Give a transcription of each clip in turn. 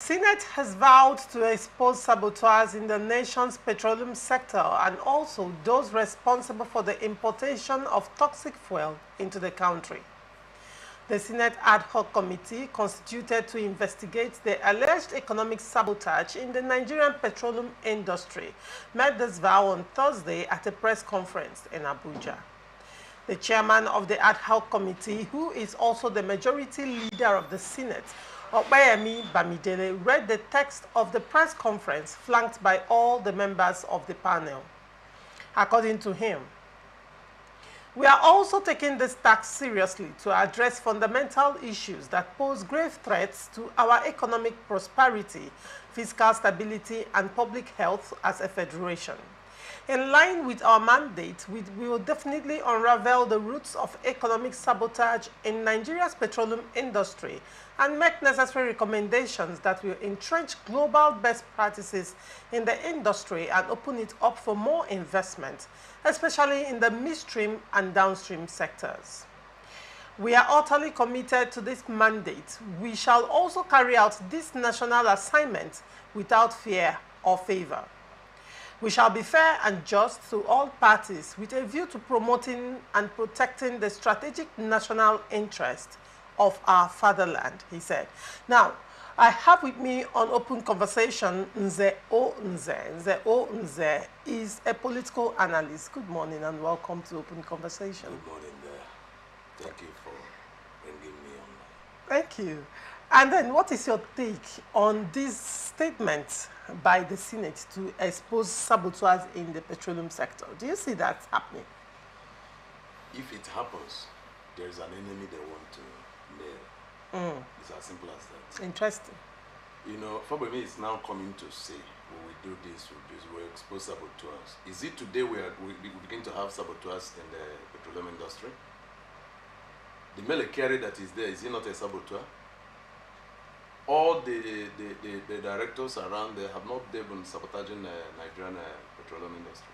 Senate has vowed to expose saboteurs in the nation's petroleum sector and also those responsible for the importation of toxic fuel into the country. The Senate ad hoc committee constituted to investigate the alleged economic sabotage in the Nigerian petroleum industry made this vow on Thursday at a press conference in Abuja. The chairman of the ad hoc committee, who is also the majority leader of the Senate, Obayemi Bamidele, read the text of the press conference flanked by all the members of the panel. According to him, we are also taking this task seriously to address fundamental issues that pose grave threats to our economic prosperity, fiscal stability, and public health as a federation. In line with our mandate, we will definitely unravel the roots of economic sabotage in Nigeria's petroleum industry and make necessary recommendations that will entrench global best practices in the industry and open it up for more investment, especially in the midstream and downstream sectors. We are utterly committed to this mandate. We shall also carry out this national assignment without fear or favor. We shall be fair and just to all parties with a view to promoting and protecting the strategic national interest of our fatherland, he said. Now, I have with me on Open Conversation Nze O Nze. Nze O Nze is a political analyst. Good morning and welcome to Open Conversation. Good morning there. Thank you for bringing me on. Thank you. And then what is your take on this statement by the Senate to expose saboteurs in the petroleum sector? Do you see that happening? If it happens, there is an enemy they want to nail. It's as simple as that. Interesting. You know, Fabemi is now coming to say, when we do this, we expose saboteurs. Is it today we begin to have saboteurs in the petroleum industry? The Melekere that is there, is he not a saboteur? All the directors around there have not been sabotaging the Nigerian petroleum industry.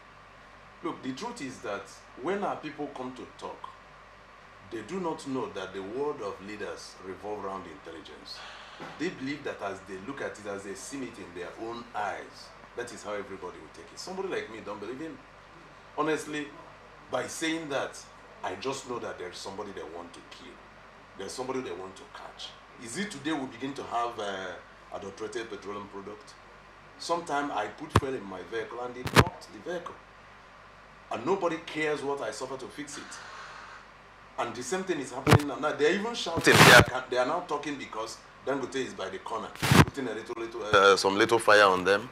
Look, the truth is that when our people come to talk, they do not know that the world of leaders revolve around intelligence. They believe that as they look at it, as they see it in their own eyes, that is how everybody will take it. Somebody like me don't believe in. Honestly, by saying that, I just know that there's somebody they want to kill. There's somebody they want to catch. Is it today we begin to have adulterated petroleum product? Sometimes I put fuel in my vehicle and it knocked the vehicle. And nobody cares what I suffer to fix it. And the same thing is happening now. They're even shouting. They are now talking because Dangote is by the corner, putting some little fire on them.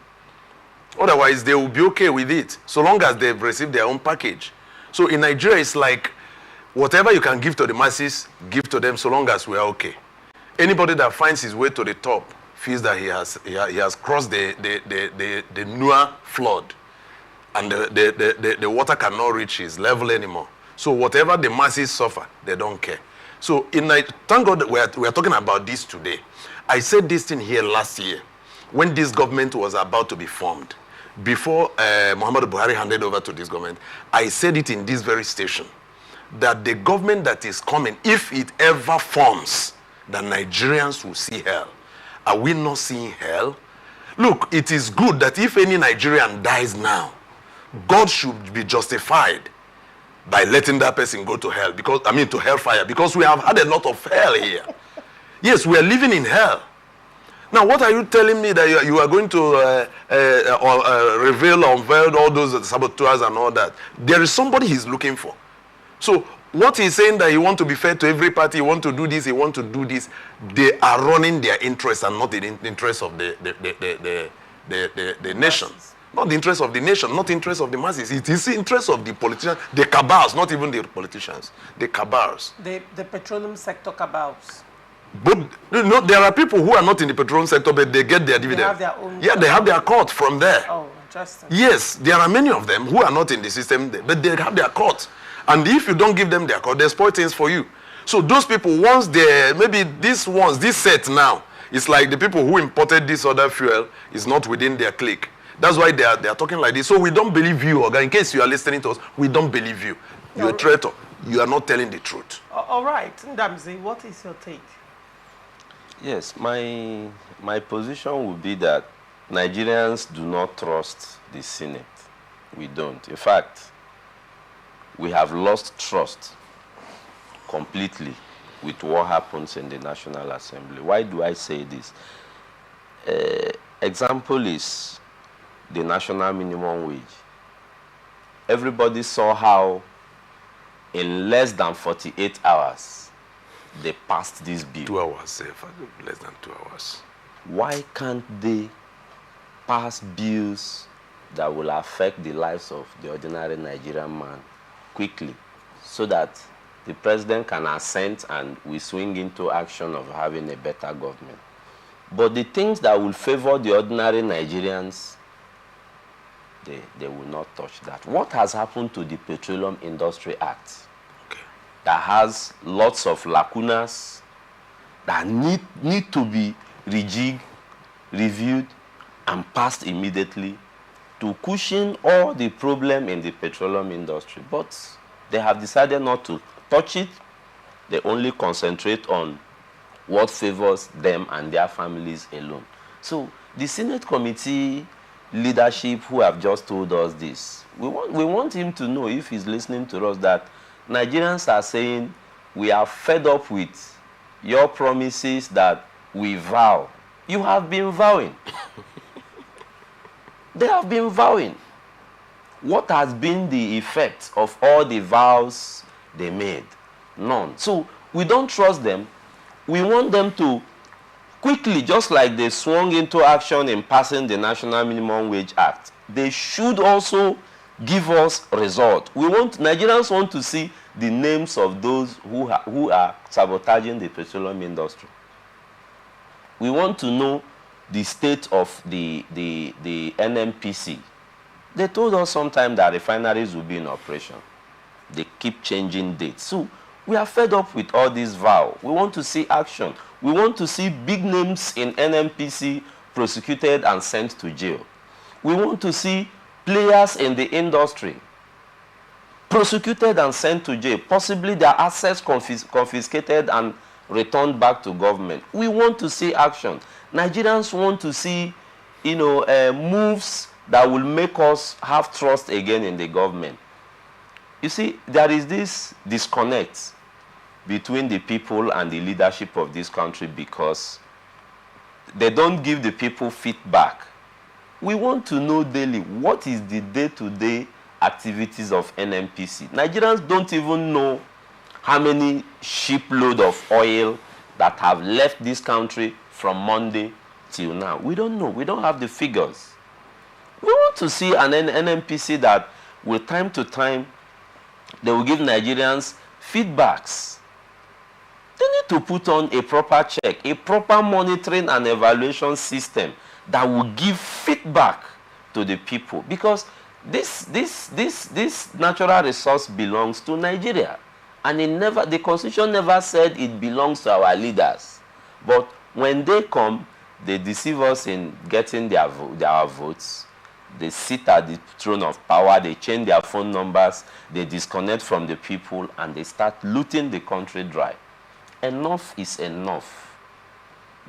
Otherwise, they will be okay with it, so long as they've received their own package. So in Nigeria, it's like, whatever you can give to the masses, give to them so long as we are okay. Anybody that finds his way to the top feels that he has crossed the Noah flood, and the water cannot reach his level anymore. So whatever the masses suffer, they don't care. So thank God that we are talking about this today. I said this thing here last year when this government was about to be formed. Before Muhammadu Buhari handed over to this government, I said it in this very station, that the government that is coming, if it ever forms, the Nigerians will see hell. Are we not seeing hell? Look, it is good that if any Nigerian dies now, God should be justified by letting that person go to hell, to hellfire, because we have had a lot of hell here. Yes, we are living in hell. Now, what are you telling me that you are going to reveal or unveil all those saboteurs and all that? There is somebody he's looking for. So what he's saying that he wants to be fair to every party, he wants to do this, he wants to do this, they are running their interests and not the interests of the nation. Not the interest of the nation, not the interest of the masses. It is the interest of the politicians, the cabals, not even the politicians, the cabals. The petroleum sector cabals. But there are people who are not in the petroleum sector, but they get their dividend. They have their own. Yeah, they have their cut from there. Oh, interesting. Yes, there are many of them who are not in the system, but they have their cut. And if you don't give them their cut, they spoil things for you. So those people, once they, maybe this set now, it's like the people who imported this other fuel is not within their clique. That's why they are talking like this. So we don't believe you, Oga. In case you are listening to us, we don't believe you. You're a traitor. You are not telling the truth. All right. Ndamzi, what is your take? Yes, my position would be that Nigerians do not trust the Senate. We don't. In fact, we have lost trust completely with what happens in the National Assembly. Why do I say this? Example is the national minimum wage. Everybody saw how in less than 48 hours they passed this bill. 2 hours, safe, less than 2 hours. Why can't they pass bills that will affect the lives of the ordinary Nigerian man quickly so that the president can assent and we swing into action of having a better government? But the things that will favor the ordinary Nigerians, they will not touch that. What has happened to the Petroleum Industry Act? Okay. That has lots of lacunas that need to be rejigged, reviewed, and passed immediately to cushion all the problem in the petroleum industry. But they have decided not to touch it. They only concentrate on what favors them and their families alone. So the Senate committee leadership who have just told us this, we want him to know, if he's listening to us, that Nigerians are saying we are fed up with your promises that we vow. You have been vowing. They have been vowing. What has been the effect of all the vows they made? None. So we don't trust them. We want them to quickly, just like they swung into action in passing the National Minimum Wage Act, they should also give us result. Nigerians want to see the names of those who are sabotaging the petroleum industry. We want to know the state of the NNPC. They told us sometime that refineries will be in operation. They keep changing dates. So we are fed up with all this vow. We want to see action. We want to see big names in NNPC prosecuted and sent to jail. We want to see players in the industry prosecuted and sent to jail, possibly their assets confiscated and returned back to government. We want to see action. Nigerians want to see, moves that will make us have trust again in the government. You see, there is this disconnect between the people and the leadership of this country because they don't give the people feedback. We want to know daily what is the day-to-day activities of NNPC. Nigerians don't even know how many shipload of oil that have left this country from Monday till now. We don't know. We don't have the figures. We want to see an NNPC that will time to time, they will give Nigerians feedbacks. They need to put on a proper check, a proper monitoring and evaluation system that will give feedback to the people, because this natural resource belongs to Nigeria, and the Constitution never said it belongs to our leaders. But when they come, they deceive us in getting their votes. They sit at the throne of power, they change their phone numbers, they disconnect from the people, and they start looting the country dry. Enough is enough.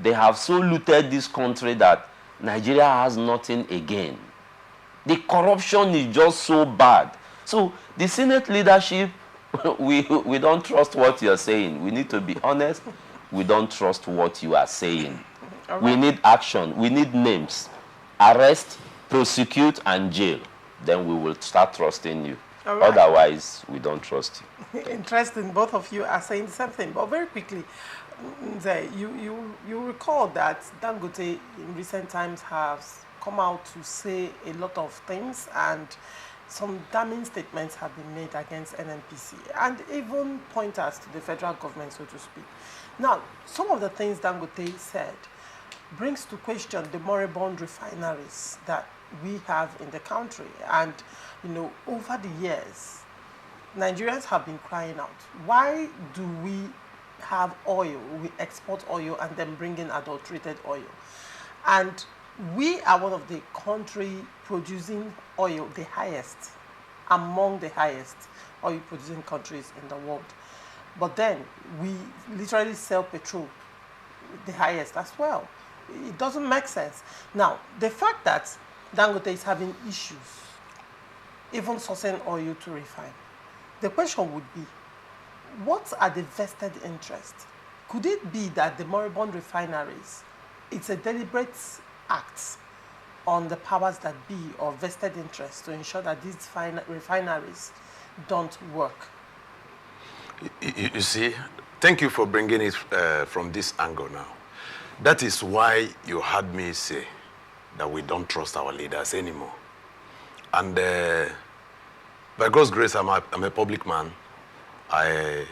They have so looted this country that Nigeria has nothing again. The corruption is just so bad. So the Senate leadership, we don't trust what you're saying. We need to be honest. We don't trust what you are saying. Right. We need action. We need names. Arrest, prosecute, and jail. Then we will start trusting you. Right. Otherwise, we don't trust you. Interesting. Both of you are saying the same thing. But very quickly, Nze, you recall that Dangote in recent times has come out to say a lot of things, and some damning statements have been made against NNPC, and even pointers to the federal government, so to speak. Now, some of the things Dangote said brings to question the moribund refineries that we have in the country. And, over the years, Nigerians have been crying out, why do we have oil, we export oil and then bring in adulterated oil? And we are one of the country producing oil, the highest, among the highest oil producing countries in the world. But then we literally sell petrol the highest as well. It doesn't make sense. Now, the fact that Dangote is having issues, even sourcing oil to refine, the question would be, what are the vested interests? Could it be that the moribund refineries, it's a deliberate act on the powers that be or vested interests to ensure that these refineries don't work? You see, thank you for bringing it from this angle now. That is why you heard me say that we don't trust our leaders anymore. And by God's grace, I'm a public man. I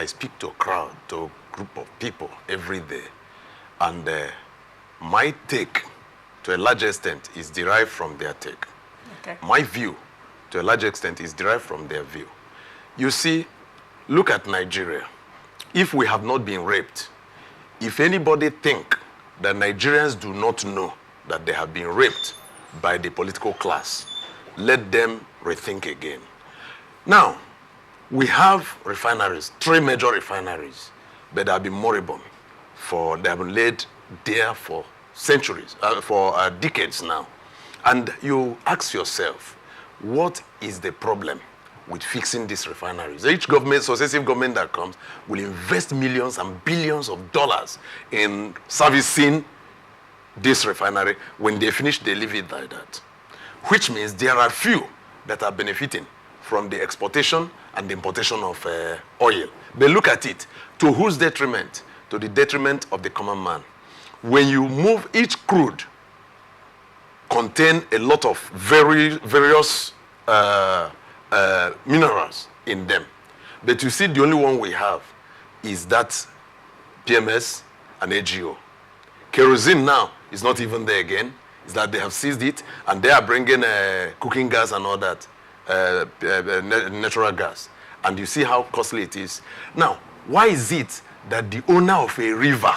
speak to a crowd, to a group of people every day. And my take, to a large extent, is derived from their take. Okay. My view, to a large extent, is derived from their view. You see, look at Nigeria. If we have not been raped, if anybody think that Nigerians do not know that they have been raped by the political class, let them rethink again. Now, we have refineries, 3 major refineries, but they have been moribund. They have been laid there for centuries, for decades now. And you ask yourself, what is the problem with fixing these refineries? Each government, successive government that comes, will invest millions and billions of dollars in servicing this refinery. When they finish, they leave it like that. Which means there are few that are benefiting from the exportation and the importation of oil. But look at it. To whose detriment? To the detriment of the common man. When you move, each crude contain a lot of various minerals in them. But you see, the only one we have is that PMS and AGO. Kerosene now is not even there again. It's that they have seized it, and they are bringing cooking gas and all that, natural gas. And you see how costly it is. Now, why is it that the owner of a river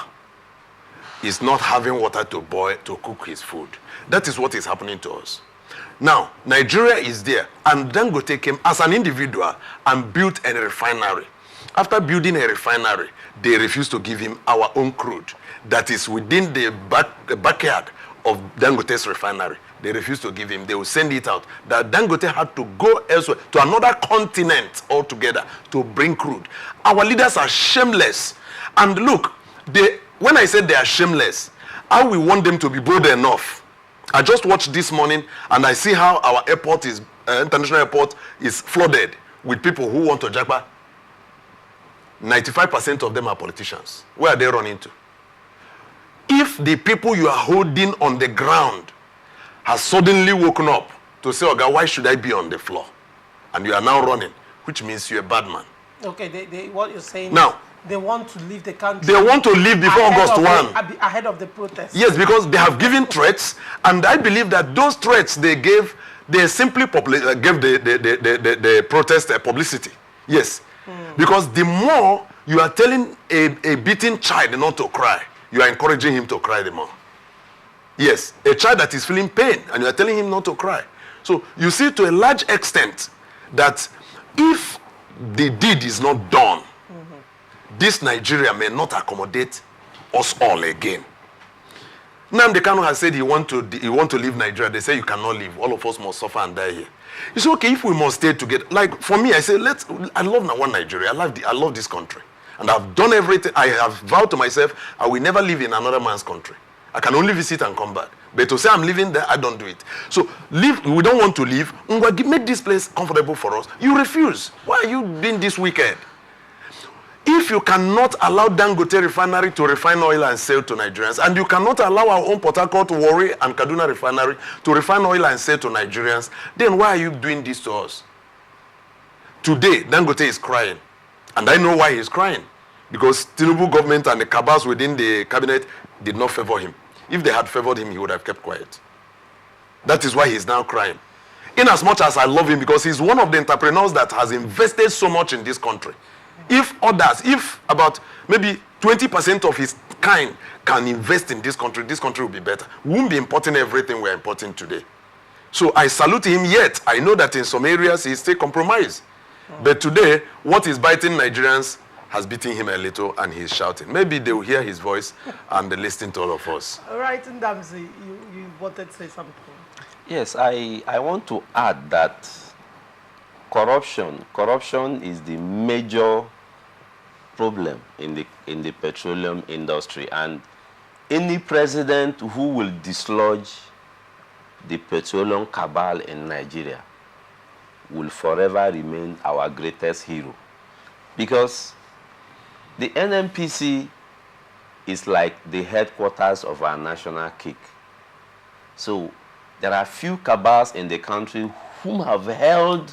is not having water to boil, to cook his food? That is what is happening to us. Now, Nigeria is there, and Dangote came as an individual and built a refinery. After building a refinery, they refused to give him our own crude that is within the backyard of Dangote's refinery. They refused to give him. They will send it out. That Dangote had to go elsewhere, to another continent altogether, to bring crude. Our leaders are shameless. And look, when I said they are shameless, how we want them to be bold enough. I just watched this morning, and I see how our airport is, international airport is flooded with people who want to japa. 95% of them are politicians. Where are they running to? If the people you are holding on the ground has suddenly woken up to say, "Oga, why should I be on the floor?" and you are now running, which means you're a bad man. Okay, what you're saying now, they want to leave the country. They want to leave before August 1. Ahead of the protest. Yes, because they have given threats, and I believe that those threats they gave, they simply gave the protest publicity. Yes, because the more you are telling a beaten child not to cry, you are encouraging him to cry the more. Yes, a child that is feeling pain, and you are telling him not to cry. So you see, to a large extent, that if the deed is not done, this Nigeria may not accommodate us all again. Nnamdi Kanu has said he want to leave Nigeria. They say you cannot leave. All of us must suffer and die here. It's okay if we must stay together. Like for me, I say I love one Nigeria. I love this country, and I've done everything. I have vowed to myself I will never live in another man's country. I can only visit and come back. But to say I'm living there, I don't do it. So leave. We don't want to leave. Make this place comfortable for us. You refuse. Why are you being this wicked? If you cannot allow Dangote refinery to refine oil and sell to Nigerians, and you cannot allow our own Port Harcourt, Warri, and Kaduna refinery to refine oil and sell to Nigerians, then why are you doing this to us? Today, Dangote is crying. And I know why he's crying. Because Tinubu government and the cabals within the cabinet did not favor him. If they had favored him, he would have kept quiet. That is why he's now crying. In as much as I love him, because he's one of the entrepreneurs that has invested so much in this country. If about maybe 20% of his kind can invest in this country will be better. We won't be importing everything we're importing today. So I salute him, yet I know that in some areas he's still compromised. But today, what is biting Nigerians has beaten him a little and he's shouting. Maybe they will hear his voice and they listen to all of us. All right, Ndamzi, you wanted to say something. Yes, I want to add that corruption is the major problem in the petroleum industry, and any president who will dislodge the petroleum cabal in Nigeria will forever remain our greatest hero, because the NNPC is like the headquarters of our national cake. So there are few cabals in the country whom have held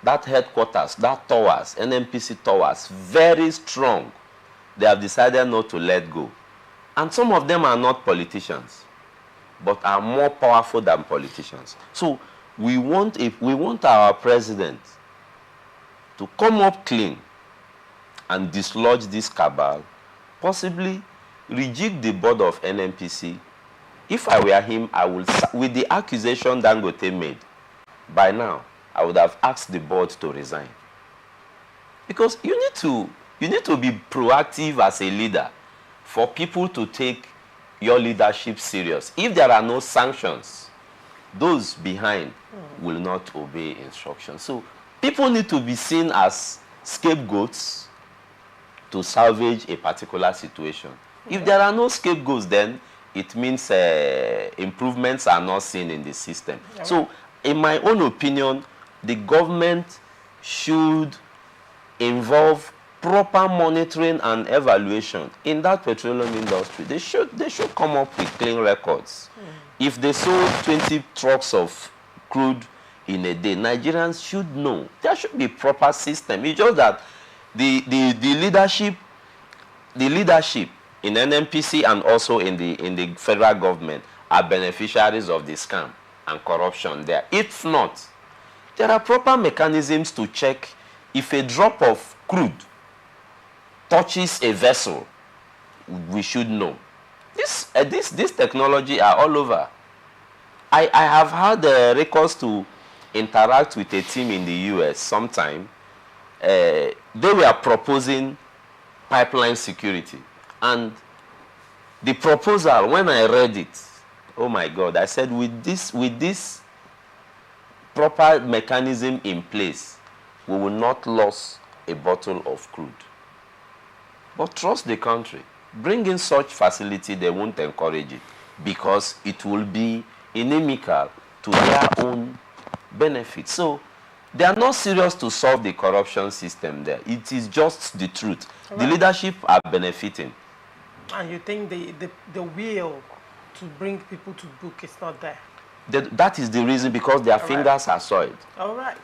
that headquarters, that towers, NNPC towers, very strong. They have decided not to let go. And some of them are not politicians, but are more powerful than politicians. So we want our president to come up clean and dislodge this cabal, possibly reject the board of NNPC. If I were him, I would, with the accusation Dangote made, by now, I would have asked the board to resign. Because you need to be proactive as a leader for people to take your leadership serious. If there are no sanctions, those behind will not obey instructions. So people need to be seen as scapegoats to salvage a particular situation. If there are no scapegoats, then it means improvements are not seen in the system. So in my own opinion, the government should involve proper monitoring and evaluation in that petroleum industry. They should come up with clean records. If they sold 20 trucks of crude in a day, Nigerians should know. There should be proper system. It's just that the leadership in NNPC and also in the federal government are beneficiaries of the scam and corruption there. If not, there are proper mechanisms to check if a drop of crude touches a vessel. We should know. This technology are all over. I have had records to interact with a team in the US sometime. They were proposing pipeline security. And the proposal, when I read it, oh my God, I said, with this proper mechanism in place, we will not lose a bottle of crude. But trust the country. Bring in such facility, they won't encourage it because it will be inimical to their own benefit. So they are not serious to solve the corruption system there. It is just the truth. Right. The leadership are benefiting. And you think the will to bring people to book is not there? That is the reason, because their fingers are soiled. All right.